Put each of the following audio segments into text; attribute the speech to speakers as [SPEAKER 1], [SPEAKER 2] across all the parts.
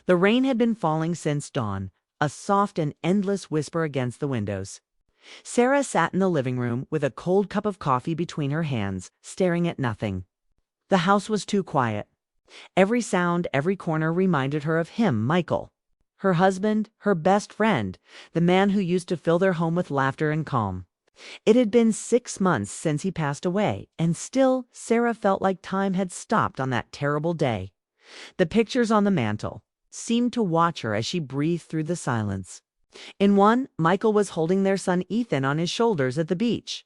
[SPEAKER 1] The rain had been falling since dawn, a soft and endless whisper against the windows. Sarah sat in the living room with a cold cup of coffee between her hands, staring at nothing. The house was too quiet. Every sound, every corner reminded her of him, Michael. Her husband, her best friend, the man who used to fill their home with laughter and calm. It had been 6 months since he passed away, and still Sarah felt like time had stopped on that terrible day. The pictures on the mantel seemed to watch her as she breathed through the silence. In one, Michael was holding their son Ethan on his shoulders at the beach.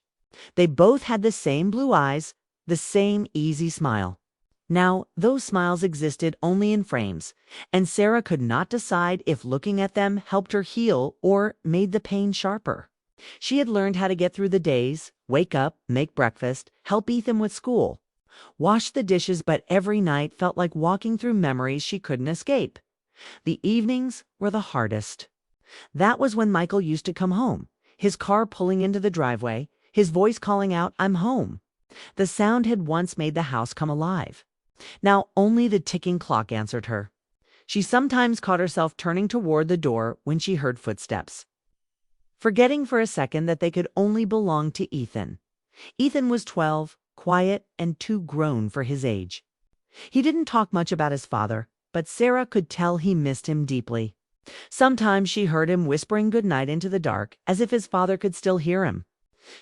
[SPEAKER 1] They both had the same blue eyes, the same easy smile. Now, those smiles existed only in frames, and Sarah could not decide if looking at them helped her heal or made the pain sharper. She had learned how to get through the days, wake up, make breakfast, help Ethan with school, wash the dishes, but every night felt like walking through memories she couldn't escape. The evenings were the hardest. That was when Michael used to come home, his car pulling into the driveway, his voice calling out, "I'm home." The sound had once made the house come alive. Now only the ticking clock answered her. She sometimes caught herself turning toward the door when she heard footsteps, forgetting for a second that they could only belong to Ethan. Ethan was 12, quiet, and too grown for his age. He didn't talk much about his father, but Sarah could tell he missed him deeply. Sometimes she heard him whispering goodnight into the dark, as if his father could still hear him.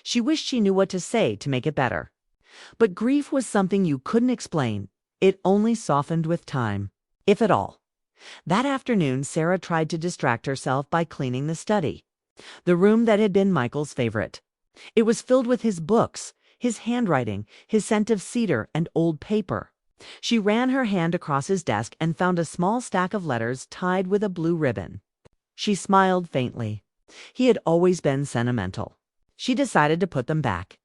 [SPEAKER 1] She wished she knew what to say to make it better. But grief was something you couldn't explain. It only softened with time, if at all. That afternoon, Sarah tried to distract herself by cleaning the study, the room that had been Michael's favorite. It was filled with his books, his handwriting, his scent of cedar and old paper. She ran her hand across his desk and found a small stack of letters tied with a blue ribbon. She smiled faintly. He had always been sentimental. She decided to put them back.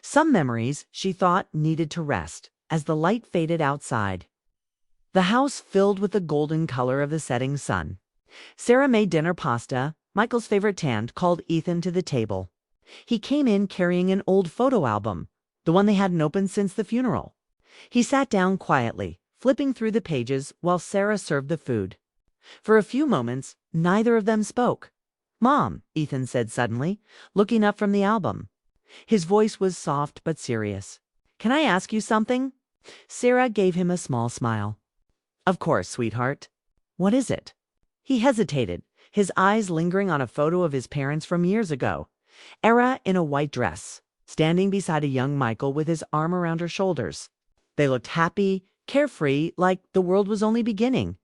[SPEAKER 1] Some memories, she thought, needed to rest as the light faded outside. The house filled with the golden color of the setting sun. Sarah made dinner pasta, Michael's favorite, and called Ethan to the table. He came in carrying an old photo album, the one they hadn't opened since the funeral. He sat down quietly, flipping through the pages while Sarah served the food. For a few moments, neither of them spoke. "Mom," Ethan said suddenly, looking up from the album. His voice was soft but serious. "Can I ask you something?" Sarah gave him a small smile. "Of course, sweetheart." "What is it?" He hesitated, his eyes lingering on a photo of his parents from years ago. Era in a white dress, standing beside a young Michael with his arm around her shoulders. They looked happy, carefree, like the world was only beginning.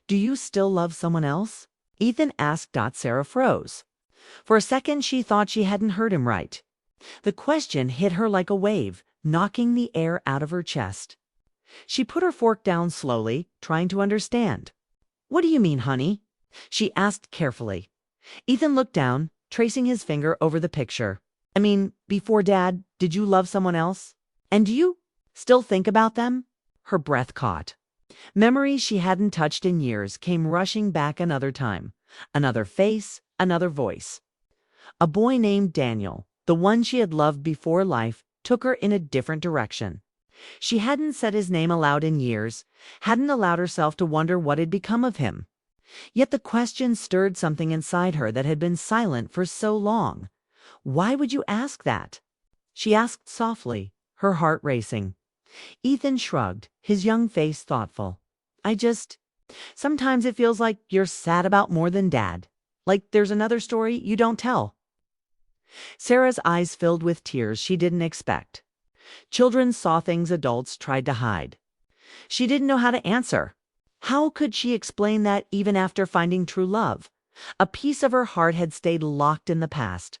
[SPEAKER 1] "Do you still love someone else?" Ethan asked. Sarah froze. For a second she thought she hadn't heard him right. The question hit her like a wave, knocking the air out of her chest. She put her fork down slowly, trying to understand. "What do you mean, honey?" she asked carefully. Ethan looked down, tracing his finger over the picture. "I mean, before Dad, did you love someone else? And do you still think about them?" Her breath caught. Memories she hadn't touched in years came rushing back another time. Another face, another voice. A boy named Daniel, the one she had loved before life, took her in a different direction. She hadn't said his name aloud in years, hadn't allowed herself to wonder what had become of him. Yet the question stirred something inside her that had been silent for so long. "Why would you ask that?" she asked softly, her heart racing. Ethan shrugged, his young face thoughtful. Sometimes it feels like you're sad about more than Dad. Like there's another story you don't tell." Sarah's eyes filled with tears she didn't expect. Children saw things adults tried to hide. She didn't know how to answer. How could she explain that even after finding true love? A piece of her heart had stayed locked in the past.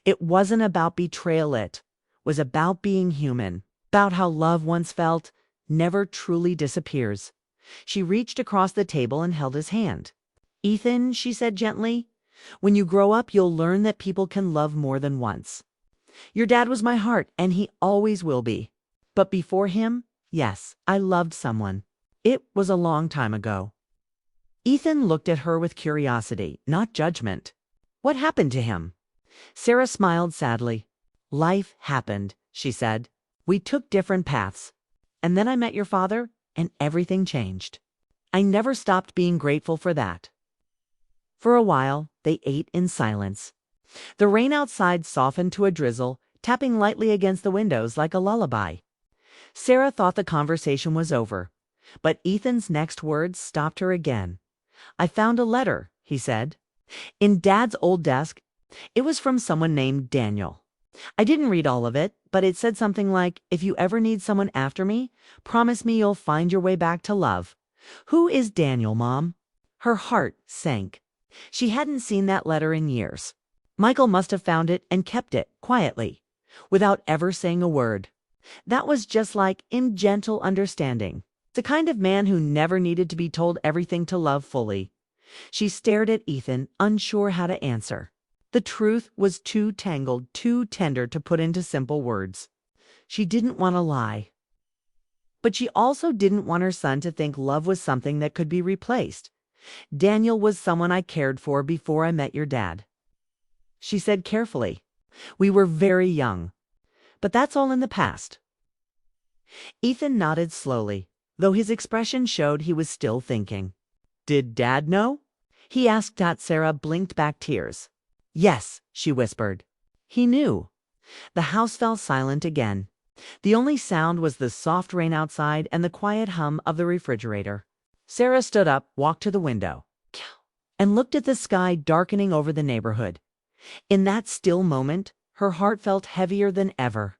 [SPEAKER 1] It wasn't about betrayal, it was about being human, about how love once felt never truly disappears. She reached across the table and held his hand. "Ethan," she said gently, "when you grow up, you'll learn that people can love more than once. Your dad was my heart, and he always will be. But before him, yes, I loved someone. It was a long time ago." Ethan looked at her with curiosity, not judgment. "What happened to him?" Sarah smiled sadly. "Life happened," she said. "We took different paths. And then I met your father, and everything changed." I never stopped being grateful for that." For a while, they ate in silence. The rain outside softened to a drizzle, tapping lightly against the windows like a lullaby. Sarah thought the conversation was over, but Ethan's next words stopped her again. "I found a letter," he said, "in Dad's old desk. It was from someone named Daniel. I didn't read all of it, but it said something like, 'If you ever need someone after me, promise me you'll find your way back to love.' Who is Daniel, Mom?" Her heart sank. She hadn't seen that letter in years. Michael must have found it and kept it quietly, without ever saying a word. That was just like in gentle understanding. The kind of man who never needed to be told everything to love fully. She stared at Ethan, unsure how to answer. The truth was too tangled, too tender to put into simple words. She didn't want to lie. But she also didn't want her son to think love was something that could be replaced. "Daniel was someone I cared for before I met your dad," she said carefully. "We were very young. But that's all in the past." Ethan nodded slowly, though his expression showed he was still thinking. "Did Dad know?" he asked. Sarah blinked back tears. "Yes," she whispered. "He knew." The house fell silent again. The only sound was the soft rain outside and the quiet hum of the refrigerator. Sarah stood up, walked to the window, and looked at the sky darkening over the neighborhood. In that still moment, her heart felt heavier than ever.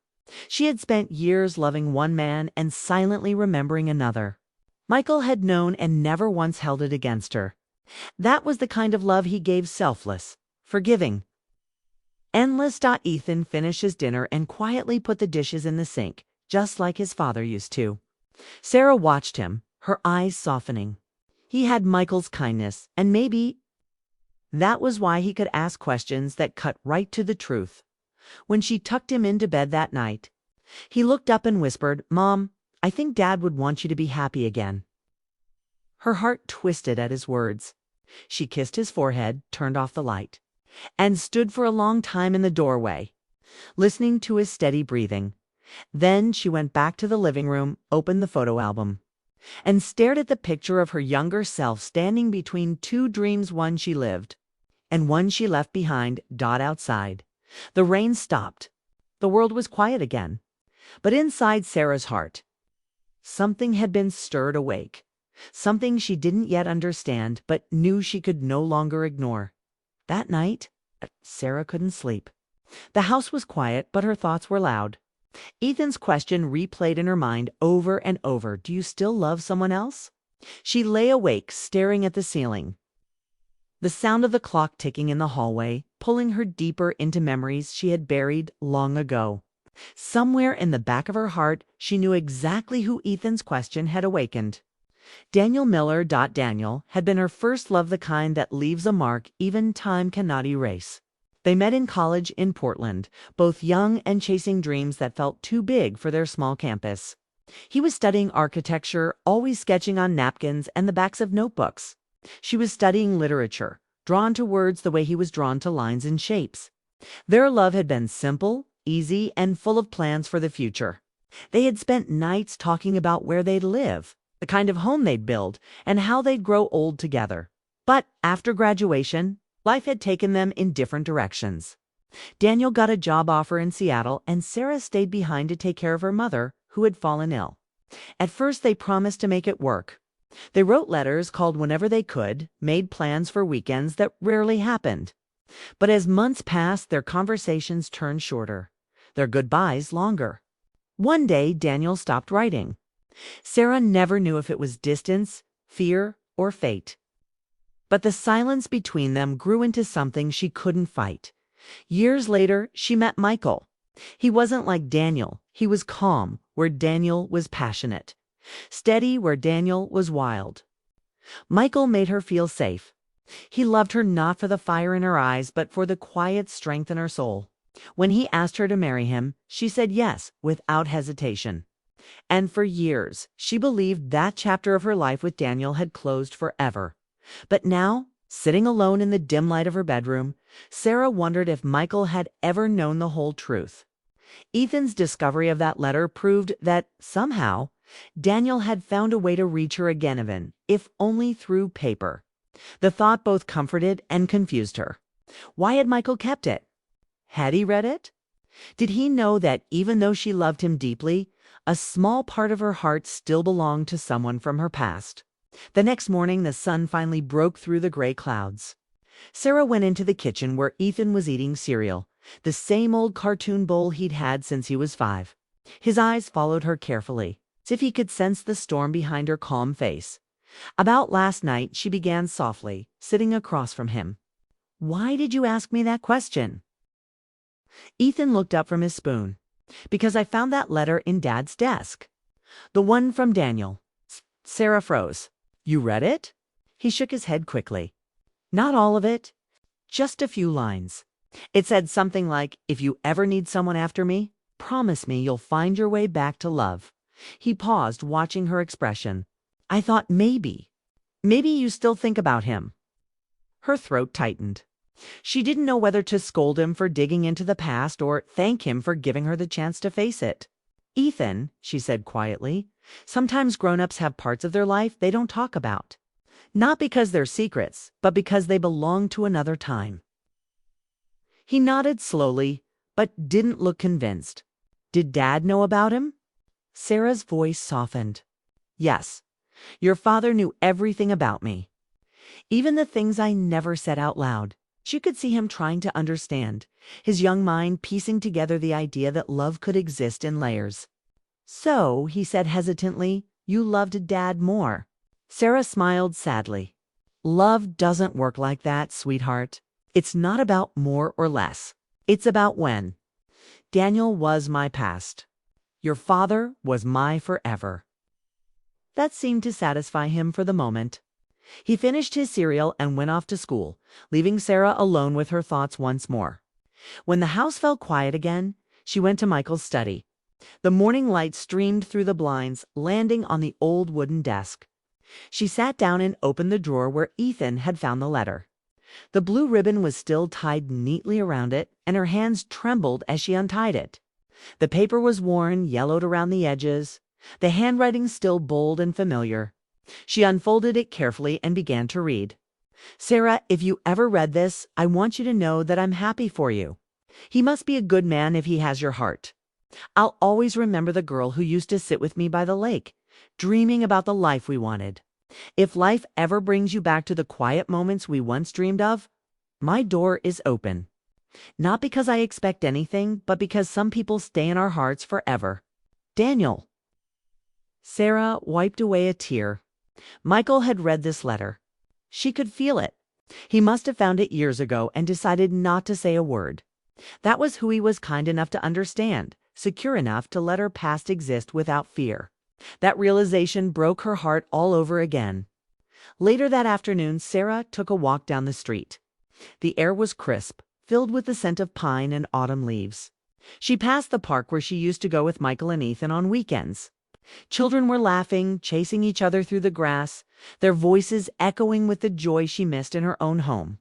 [SPEAKER 1] She had spent years loving one man and silently remembering another. Michael had known and never once held it against her. That was the kind of love he gave, selfless, forgiving, endless. Ethan finished his dinner and quietly put the dishes in the sink, just like his father used to. Sarah watched him, her eyes softening. He had Michael's kindness, and maybe that was why he could ask questions that cut right to the truth. When she tucked him into bed that night, he looked up and whispered, "Mom, I think Dad would want you to be happy again." Her heart twisted at his words. She kissed his forehead, turned off the light, and stood for a long time in the doorway, listening to his steady breathing. Then she went back to the living room, opened the photo album, and stared at the picture of her younger self standing between two dreams, one she lived and one she left behind. Outside, the rain stopped. The world was quiet again. But inside Sarah's heart, something had been stirred awake. Something she didn't yet understand, but knew she could no longer ignore. That night, Sarah couldn't sleep. The house was quiet, but her thoughts were loud. Ethan's question replayed in her mind over and over. "Do you still love someone else?" She lay awake, staring at the ceiling. The sound of the clock ticking in the hallway, pulling her deeper into memories she had buried long ago. Somewhere in the back of her heart, she knew exactly who Ethan's question had awakened. Daniel Miller. Daniel had been her first love, the kind that leaves a mark even time cannot erase. They met in college in Portland, both young and chasing dreams that felt too big for their small campus. He was studying architecture, always sketching on napkins and the backs of notebooks. She was studying literature, drawn to words the way he was drawn to lines and shapes. Their love had been simple, easy, and full of plans for the future. They had spent nights talking about where they'd live, the kind of home they'd build, and how they'd grow old together. But after graduation, life had taken them in different directions. Daniel got a job offer in Seattle, and Sarah stayed behind to take care of her mother, who had fallen ill. At first, they promised to make it work. They wrote letters, called whenever they could, made plans for weekends that rarely happened. But as months passed, their conversations turned shorter, their goodbyes longer. One day, Daniel stopped writing. Sarah never knew if it was distance, fear, or fate. But the silence between them grew into something she couldn't fight. Years later, she met Michael. He wasn't like Daniel. He was calm, where Daniel was passionate. Steady, where Daniel was wild. Michael made her feel safe. He loved her not for the fire in her eyes, but for the quiet strength in her soul. When he asked her to marry him, she said yes, without hesitation. And for years, she believed that chapter of her life with Daniel had closed forever. But now, sitting alone in the dim light of her bedroom, Sarah wondered if Michael had ever known the whole truth. Ethan's discovery of that letter proved that, somehow, Daniel had found a way to reach her again, if only through paper. The thought both comforted and confused her. Why had Michael kept it? Had he read it? Did he know that even though she loved him deeply, a small part of her heart still belonged to someone from her past? The next morning, the sun finally broke through the gray clouds. Sarah went into the kitchen where Ethan was eating cereal, the same old cartoon bowl he'd had since he was 5. His eyes followed her carefully, as if he could sense the storm behind her calm face. About last night, she began softly, sitting across from him. Why did you ask me that question? Ethan looked up from his spoon. Because I found that letter in Dad's desk. The one from Daniel. Sarah froze. You read it? He shook his head quickly. Not all of it. Just a few lines. It said something like, if you ever need someone after me, promise me you'll find your way back to love. He paused, watching her expression. I thought maybe you still think about him. Her throat tightened. She didn't know whether to scold him for digging into the past or thank him for giving her the chance to face it. Ethan, she said quietly, sometimes grown-ups have parts of their life they don't talk about. Not because they're secrets, but because they belong to another time. He nodded slowly, but didn't look convinced. Did Dad know about him? Sarah's voice softened. Yes. Your father knew everything about me. Even the things I never said out loud. She could see him trying to understand, his young mind piecing together the idea that love could exist in layers. So, he said hesitantly, you loved Dad more. Sarah smiled sadly. Love doesn't work like that, sweetheart. It's not about more or less. It's about when. Daniel was my past. Your father was my forever. That seemed to satisfy him for the moment. He finished his cereal and went off to school, leaving Sarah alone with her thoughts once more. When the house fell quiet again, she went to Michael's study. The morning light streamed through the blinds, landing on the old wooden desk. She sat down and opened the drawer where Ethan had found the letter. The blue ribbon was still tied neatly around it, and her hands trembled as she untied it. The paper was worn, yellowed around the edges, the handwriting still bold and familiar. She unfolded it carefully and began to read. Sarah, if you ever read this, I want you to know that I'm happy for you. He must be a good man if he has your heart. I'll always remember the girl who used to sit with me by the lake, dreaming about the life we wanted. If life ever brings you back to the quiet moments we once dreamed of, my door is open. Not because I expect anything, but because some people stay in our hearts forever. Daniel. Sarah wiped away a tear. Michael had read this letter. She could feel it. He must have found it years ago and decided not to say a word. That was who he was kind enough to understand, secure enough to let her past exist without fear. That realization broke her heart all over again. Later that afternoon, Sarah took a walk down the street. The air was crisp, filled with the scent of pine and autumn leaves. She passed the park where she used to go with Michael and Ethan on weekends. Children were laughing, chasing each other through the grass, their voices echoing with the joy she missed in her own home.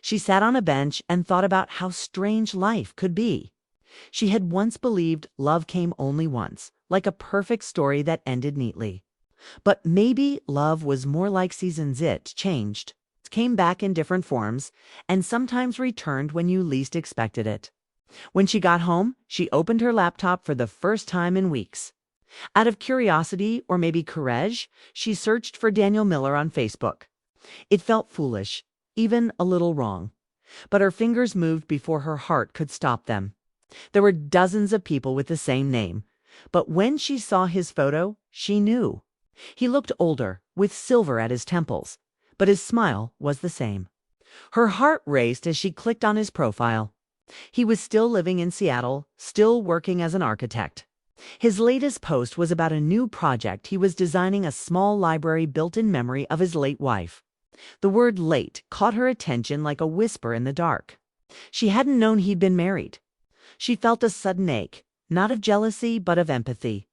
[SPEAKER 1] She sat on a bench and thought about how strange life could be. She had once believed love came only once, like a perfect story that ended neatly. But maybe love was more like seasons. It changed, came back in different forms, and sometimes returned when you least expected it. When she got home, she opened her laptop for the first time in weeks. Out of curiosity, or maybe courage, she searched for Daniel Miller on Facebook. It felt foolish, even a little wrong. But her fingers moved before her heart could stop them. There were dozens of people with the same name. But when she saw his photo, she knew. He looked older, with silver at his temples, but his smile was the same. Her heart raced as she clicked on his profile. He was still living in Seattle, still working as an architect. His latest post was about a new project. He was designing a small library built in memory of his late wife. The word late caught her attention like a whisper in the dark. She hadn't known he'd been married. She felt a sudden ache, not of jealousy, but of empathy.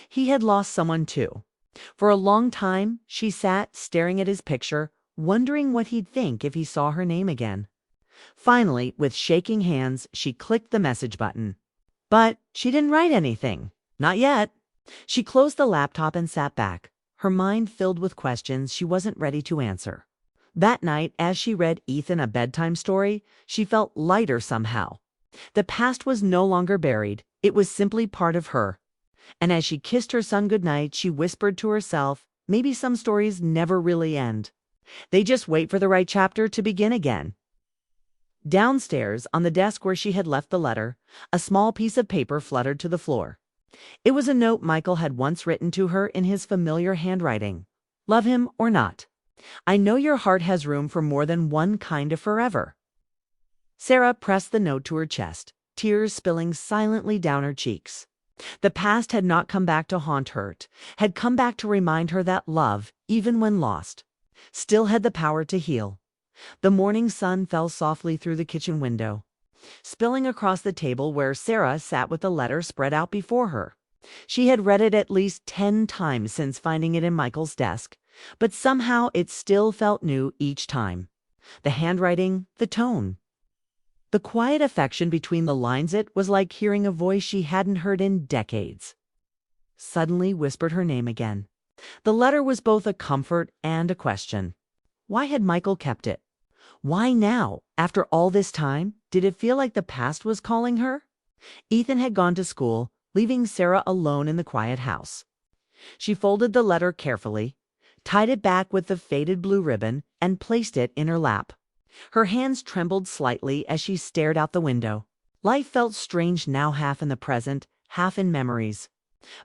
[SPEAKER 1] He had lost someone too. For a long time, she sat staring at his picture, wondering what he'd think if he saw her name again. Finally, with shaking hands, she clicked the message button. But she didn't write anything. Not yet. She closed the laptop and sat back, her mind filled with questions she wasn't ready to answer. That night, as she read Ethan a bedtime story, she felt lighter somehow. The past was no longer buried, it was simply part of her. And as she kissed her son goodnight, she whispered to herself, maybe some stories never really end. They just wait for the right chapter to begin again. Downstairs, on the desk where she had left the letter, a small piece of paper fluttered to the floor. It was a note Michael had once written to her in his familiar handwriting. Love him or not, I know your heart has room for more than one kind of forever. Sarah pressed the note to her chest, tears spilling silently down her cheeks. The past had not come back to haunt her, had come back to remind her that love, even when lost, still had the power to heal. The morning sun fell softly through the kitchen window, spilling across the table where Sarah sat with the letter spread out before her. She had read it at least 10 times since finding it in Michael's desk, but somehow it still felt new each time. The handwriting, the tone. The quiet affection between the lines, it was like hearing a voice she hadn't heard in decades. Suddenly whispered her name again. The letter was both a comfort and a question. Why had Michael kept it? Why now, after all this time, did it feel like the past was calling her? Ethan had gone to school, leaving Sarah alone in the quiet house. She folded the letter carefully, tied it back with the faded blue ribbon, and placed it in her lap. Her hands trembled slightly as she stared out the window. Life felt strange now, half in the present, half in memories.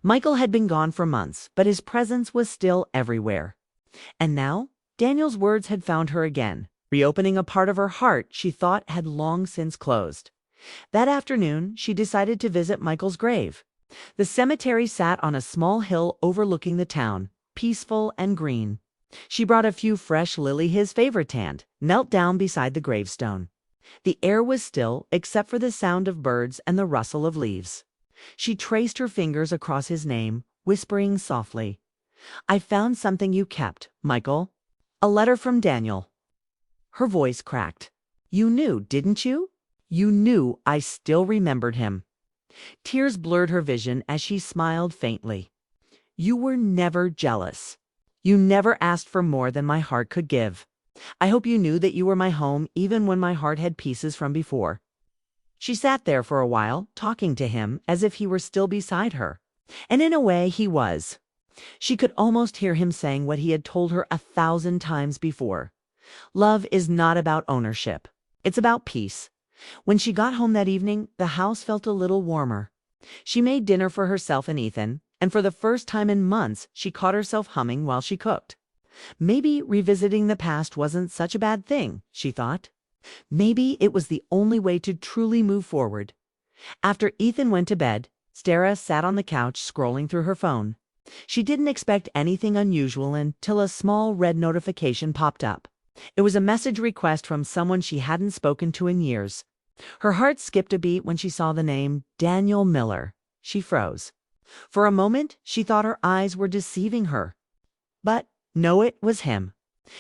[SPEAKER 1] Michael had been gone for months, but his presence was still everywhere. And now, Daniel's words had found her again, reopening a part of her heart she thought had long since closed. That afternoon, she decided to visit Michael's grave. The cemetery sat on a small hill overlooking the town, peaceful and green. She brought a few fresh lilies, his favorite hand, knelt down beside the gravestone. The air was still, except for the sound of birds and the rustle of leaves. She traced her fingers across his name, whispering softly, I found something you kept, Michael. A letter from Daniel. Her voice cracked. You knew, didn't you? You knew I still remembered him. Tears blurred her vision as she smiled faintly. You were never jealous. You never asked for more than my heart could give. I hope you knew that you were my home even when my heart had pieces from before. She sat there for a while, talking to him as if he were still beside her. And in a way, he was. She could almost hear him saying what he had told her 1,000 times before. Love is not about ownership. It's about peace. When she got home that evening, the house felt a little warmer. She made dinner for herself and Ethan, and for the first time in months, she caught herself humming while she cooked. Maybe revisiting the past wasn't such a bad thing, she thought. Maybe it was the only way to truly move forward. After Ethan went to bed, Sarah sat on the couch scrolling through her phone. She didn't expect anything unusual until a small red notification popped up. It was a message request from someone she hadn't spoken to in years. Her heart skipped a beat when she saw the name Daniel Miller. She froze. For a moment, she thought her eyes were deceiving her. But no, it was him.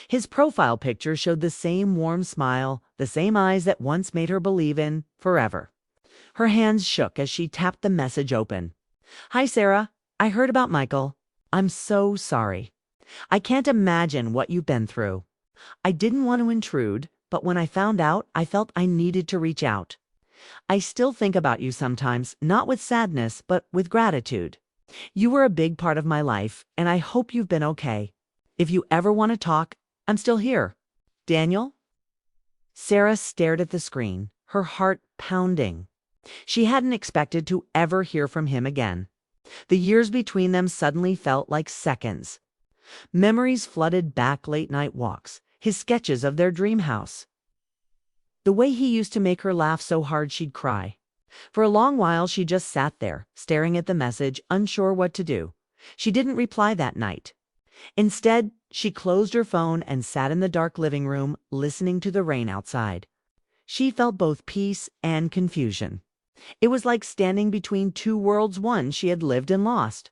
[SPEAKER 1] His profile picture showed the same warm smile, the same eyes that once made her believe in forever. Her hands shook as she tapped the message open. Hi, Sarah. I heard about Michael. I'm so sorry. I can't imagine what you've been through. I didn't want to intrude, but when I found out, I felt I needed to reach out. I still think about you sometimes, not with sadness, but with gratitude. You were a big part of my life, and I hope you've been okay. If you ever want to talk, I'm still here. Daniel? Sarah stared at the screen, her heart pounding. She hadn't expected to ever hear from him again. The years between them suddenly felt like seconds. Memories flooded back, late-night walks, his sketches of their dream house. The way he used to make her laugh so hard she'd cry. For a long while she just sat there, staring at the message, unsure what to do. She didn't reply that night. Instead, she closed her phone and sat in the dark living room, listening to the rain outside. She felt both peace and confusion. It was like standing between two worlds, one she had lived and lost,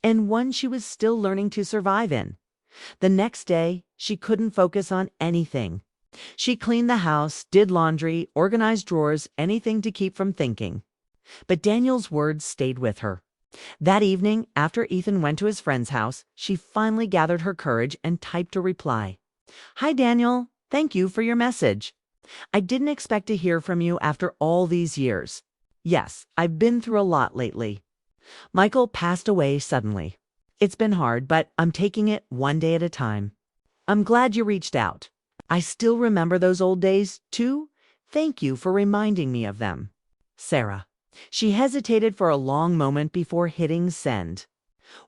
[SPEAKER 1] and one she was still learning to survive in. The next day, she couldn't focus on anything. She cleaned the house, did laundry, organized drawers, anything to keep from thinking. But Daniel's words stayed with her. That evening, after Ethan went to his friend's house, she finally gathered her courage and typed a reply. Hi, Daniel. Thank you for your message. I didn't expect to hear from you after all these years. Yes, I've been through a lot lately. Michael passed away suddenly. It's been hard, but I'm taking it one day at a time. I'm glad you reached out. I still remember those old days, too. Thank you for reminding me of them. Sarah. She hesitated for a long moment before hitting send.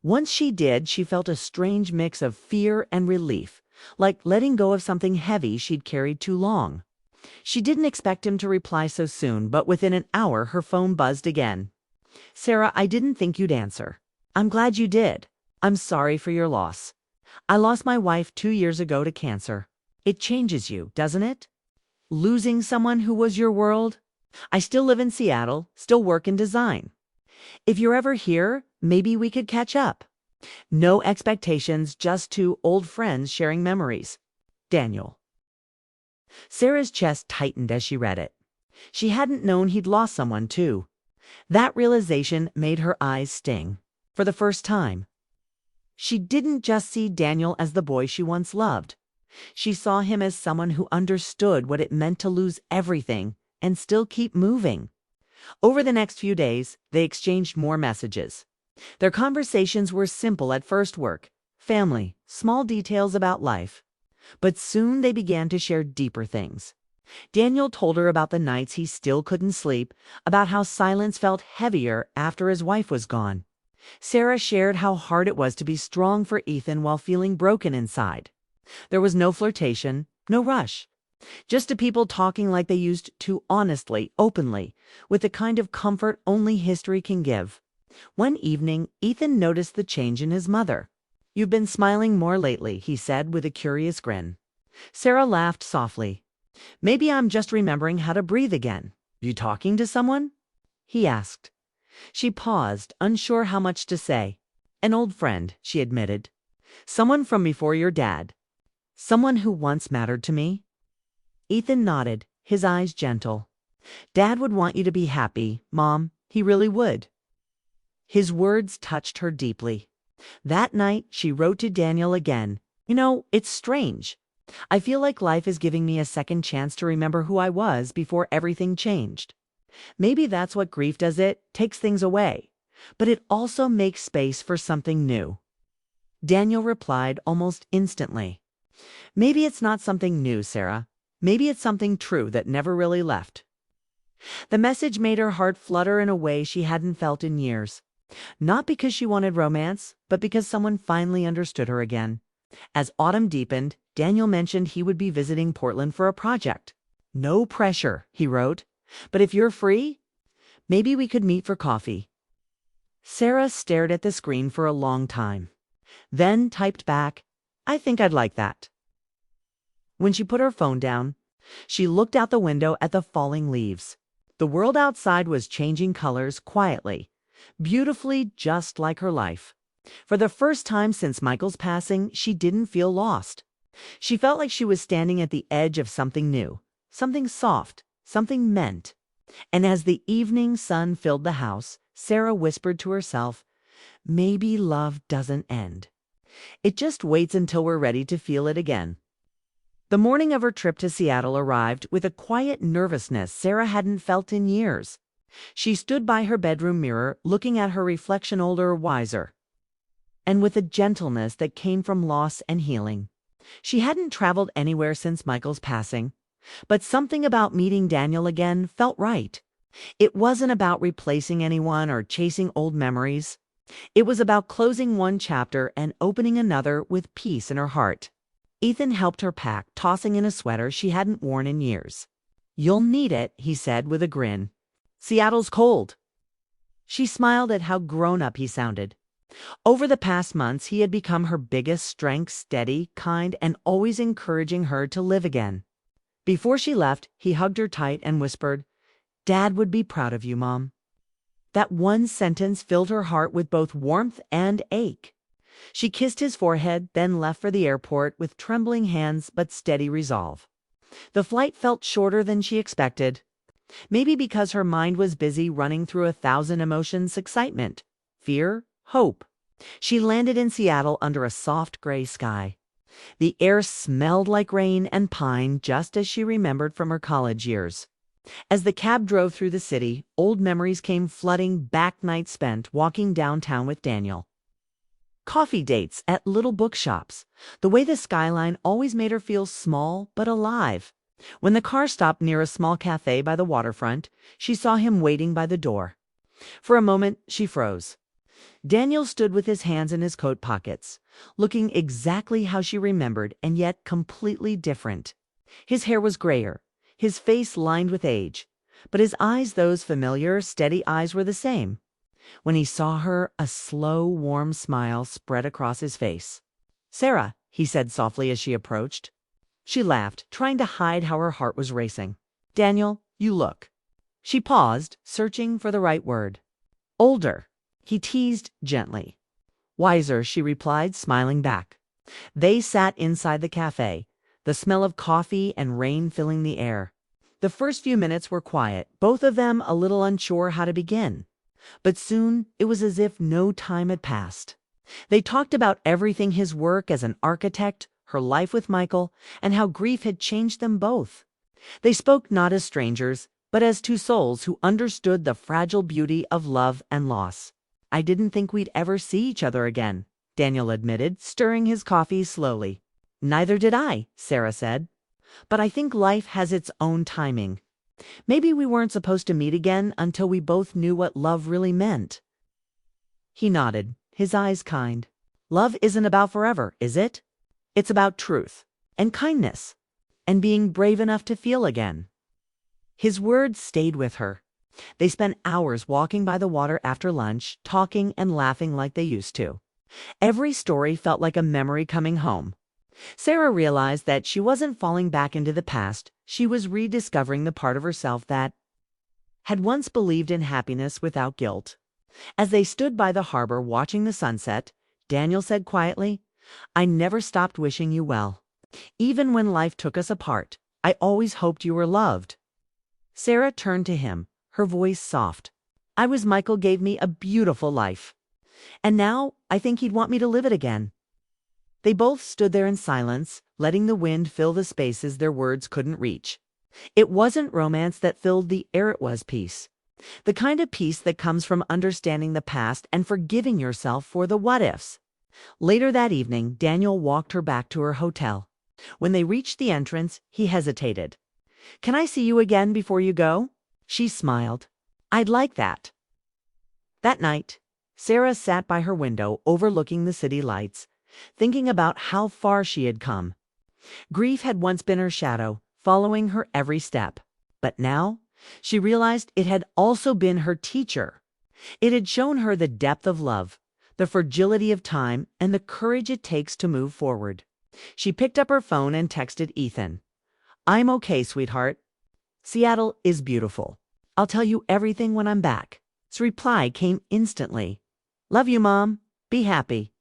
[SPEAKER 1] Once she did, she felt a strange mix of fear and relief, like letting go of something heavy she'd carried too long. She didn't expect him to reply so soon, but within an hour her phone buzzed again. Sarah, I didn't think you'd answer. I'm glad you did. I'm sorry for your loss. I lost my wife 2 years ago to cancer. It changes you, doesn't it? Losing someone who was your world? I still live in Seattle, still work in design. If you're ever here, maybe we could catch up. No expectations, just two old friends sharing memories. Daniel. Sarah's chest tightened as she read it. She hadn't known he'd lost someone, too. That realization made her eyes sting. For the first time. She didn't just see Daniel as the boy she once loved. She saw him as someone who understood what it meant to lose everything and still keep moving. Over the next few days, they exchanged more messages. Their conversations were simple at first: work, family, small details about life. But soon they began to share deeper things. Daniel told her about the nights he still couldn't sleep, about how silence felt heavier after his wife was gone. Sarah shared how hard it was to be strong for Ethan while feeling broken inside. There was no flirtation, no rush. Just two people talking like they used to, honestly, openly, with the kind of comfort only history can give. One evening, Ethan noticed the change in his mother. You've been smiling more lately, he said with a curious grin. Sarah laughed softly. Maybe I'm just remembering how to breathe again. You talking to someone? He asked. She paused, unsure how much to say. An old friend, she admitted. Someone from before your dad. Someone who once mattered to me. Ethan nodded, his eyes gentle. Dad would want you to be happy, Mom. He really would. His words touched her deeply. That night, she wrote to Daniel again. You know, it's strange. I feel like life is giving me a second chance to remember who I was before everything changed. Maybe that's what grief does. It takes things away, but it also makes space for something new. Daniel replied almost instantly. Maybe it's not something new, Sarah. Maybe it's something true that never really left. The message made her heart flutter in a way she hadn't felt in years. Not because she wanted romance, but because someone finally understood her again. As autumn deepened, Daniel mentioned he would be visiting Portland for a project. No pressure, he wrote. But if you're free, maybe we could meet for coffee. Sarah stared at the screen for a long time. Then typed back, I think I'd like that. When she put her phone down, she looked out the window at the falling leaves. The world outside was changing colors quietly, beautifully, just like her life. For the first time since Michael's passing, she didn't feel lost. She felt like she was standing at the edge of something new, something soft, something meant. And as the evening sun filled the house, Sarah whispered to herself, maybe love doesn't end. It just waits until we're ready to feel it again. The morning of her trip to Seattle arrived with a quiet nervousness Sarah hadn't felt in years. She stood by her bedroom mirror, looking at her reflection, older, wiser, and with a gentleness that came from loss and healing. She hadn't traveled anywhere since Michael's passing, but something about meeting Daniel again felt right. It wasn't about replacing anyone or chasing old memories. It was about closing one chapter and opening another with peace in her heart. Ethan helped her pack, tossing in a sweater she hadn't worn in years. You'll need it, he said with a grin. Seattle's cold. She smiled at how grown-up he sounded. Over the past months, he had become her biggest strength, steady, kind, and always encouraging her to live again. Before she left, he hugged her tight and whispered, Dad would be proud of you, Mom. That one sentence filled her heart with both warmth and ache. She kissed his forehead, then left for the airport with trembling hands but steady resolve. The flight felt shorter than she expected. Maybe because her mind was busy running through 1,000 emotions: excitement, fear, hope. She landed in Seattle under a soft gray sky. The air smelled like rain and pine, just as she remembered from her college years. As the cab drove through the city, old memories came flooding back, nights spent walking downtown with Daniel. Coffee dates at little bookshops. The way the skyline always made her feel small but alive. When the car stopped near a small cafe by the waterfront, she saw him waiting by the door. For a moment, she froze. Daniel stood with his hands in his coat pockets, looking exactly how she remembered and yet completely different. His hair was grayer, his face lined with age, but his eyes, those familiar, steady eyes, were the same. When he saw her, a slow, warm smile spread across his face. "Sarah," he said softly as she approached. She laughed, trying to hide how her heart was racing. "Daniel, you look." She paused, searching for the right word. "Older," he teased gently. "Wiser," she replied, smiling back. They sat inside the cafe, the smell of coffee and rain filling the air. The first few minutes were quiet, both of them a little unsure how to begin. But soon it was as if no time had passed. They talked about everything: his work as an architect, her life with Michael, and how grief had changed them both. They spoke not as strangers, but as two souls who understood the fragile beauty of love and loss. "I didn't think we'd ever see each other again," Daniel admitted, stirring his coffee slowly. "Neither did I," Sarah said. "But I think life has its own timing. Maybe we weren't supposed to meet again until we both knew what love really meant." He nodded, his eyes kind. "Love isn't about forever, is it? It's about truth and kindness and being brave enough to feel again." His words stayed with her. They spent hours walking by the water after lunch, talking and laughing like they used to. Every story felt like a memory coming home. Sarah realized that she wasn't falling back into the past. She was rediscovering the part of herself that had once believed in happiness without guilt. As they stood by the harbor watching the sunset, Daniel said quietly, "I never stopped wishing you well. Even when life took us apart, I always hoped you were loved." Sarah turned to him, her voice soft. Michael gave me a beautiful life. And now I think he'd want me to live it again." They both stood there in silence, letting the wind fill the spaces their words couldn't reach. It wasn't romance that filled the air, it was peace. The kind of peace that comes from understanding the past and forgiving yourself for the what-ifs. Later that evening, Daniel walked her back to her hotel. When they reached the entrance, he hesitated. "Can I see you again before you go?" She smiled. "I'd like that." That night, Sarah sat by her window overlooking the city lights, thinking about how far she had come. Grief had once been her shadow, following her every step. But now, she realized it had also been her teacher. It had shown her the depth of love, the fragility of time, and the courage it takes to move forward. She picked up her phone and texted Ethan. "I'm okay, sweetheart. Seattle is beautiful. I'll tell you everything when I'm back." His reply came instantly. "Love you, Mom. Be happy."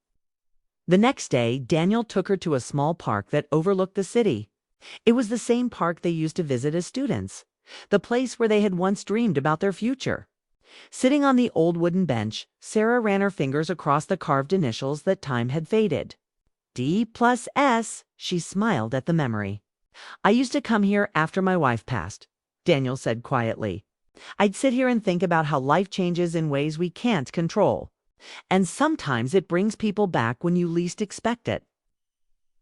[SPEAKER 1] The next day, Daniel took her to a small park that overlooked the city. It was the same park they used to visit as students, the place where they had once dreamed about their future. Sitting on the old wooden bench, Sarah ran her fingers across the carved initials that time had faded. D+S, she smiled at the memory. "I used to come here after my wife passed," Daniel said quietly. "I'd sit here and think about how life changes in ways we can't control. And sometimes it brings people back when you least expect it."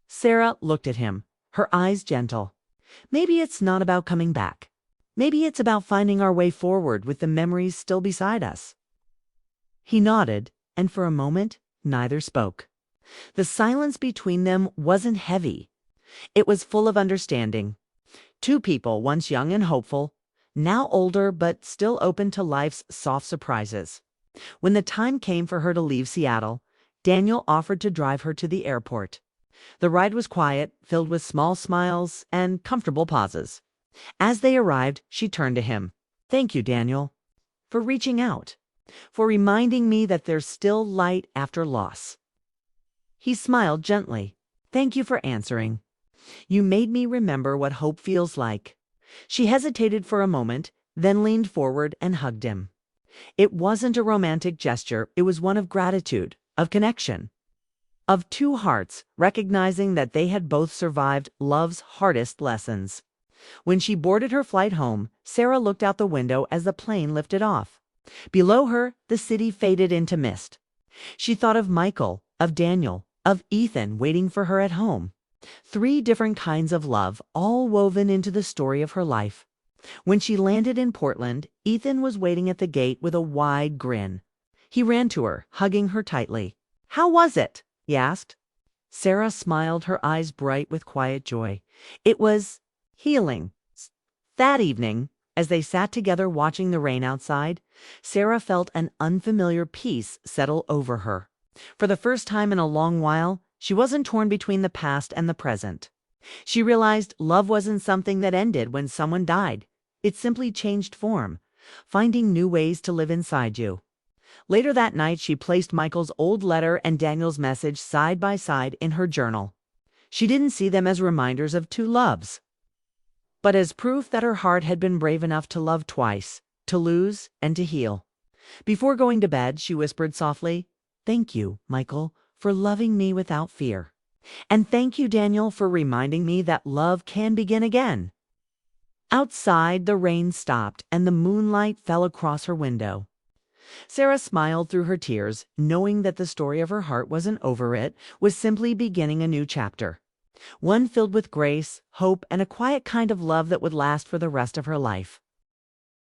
[SPEAKER 1] Sarah looked at him, her eyes gentle. "Maybe it's not about coming back. Maybe it's about finding our way forward with the memories still beside us." He nodded, and for a moment, neither spoke. The silence between them wasn't heavy. It was full of understanding. Two people, once young and hopeful, now older but still open to life's soft surprises. When the time came for her to leave Seattle, Daniel offered to drive her to the airport. The ride was quiet, filled with small smiles and comfortable pauses. As they arrived, she turned to him. "Thank you, Daniel, for reaching out, for reminding me that there's still light after loss." He smiled gently. "Thank you for answering. You made me remember what hope feels like." She hesitated for a moment, then leaned forward and hugged him. It wasn't a romantic gesture, it was one of gratitude, of connection, of two hearts recognizing that they had both survived love's hardest lessons. When she boarded her flight home, Sarah looked out the window as the plane lifted off. Below her, the city faded into mist. She thought of Michael, of Daniel, of Ethan waiting for her at home. Three different kinds of love, all woven into the story of her life. When she landed in Portland, Ethan was waiting at the gate with a wide grin. He ran to her, hugging her tightly. "How was it?" he asked. Sarah smiled, her eyes bright with quiet joy. It was healing. That evening, as they sat together watching the rain outside, Sarah felt an unfamiliar peace settle over her. For the first time in a long while, she wasn't torn between the past and the present. She realized love wasn't something that ended when someone died. It simply changed form, finding new ways to live inside you. Later that night, she placed Michael's old letter and Daniel's message side by side in her journal. She didn't see them as reminders of two loves, but as proof that her heart had been brave enough to love twice, to lose and to heal. Before going to bed, she whispered softly, "Thank you, Michael, for loving me without fear. And thank you, Daniel, for reminding me that love can begin again." Outside, the rain stopped and the moonlight fell across her window. Sarah smiled through her tears, knowing that the story of her heart wasn't over. It was simply beginning a new chapter. One filled with grace, hope, and a quiet kind of love that would last for the rest of her life.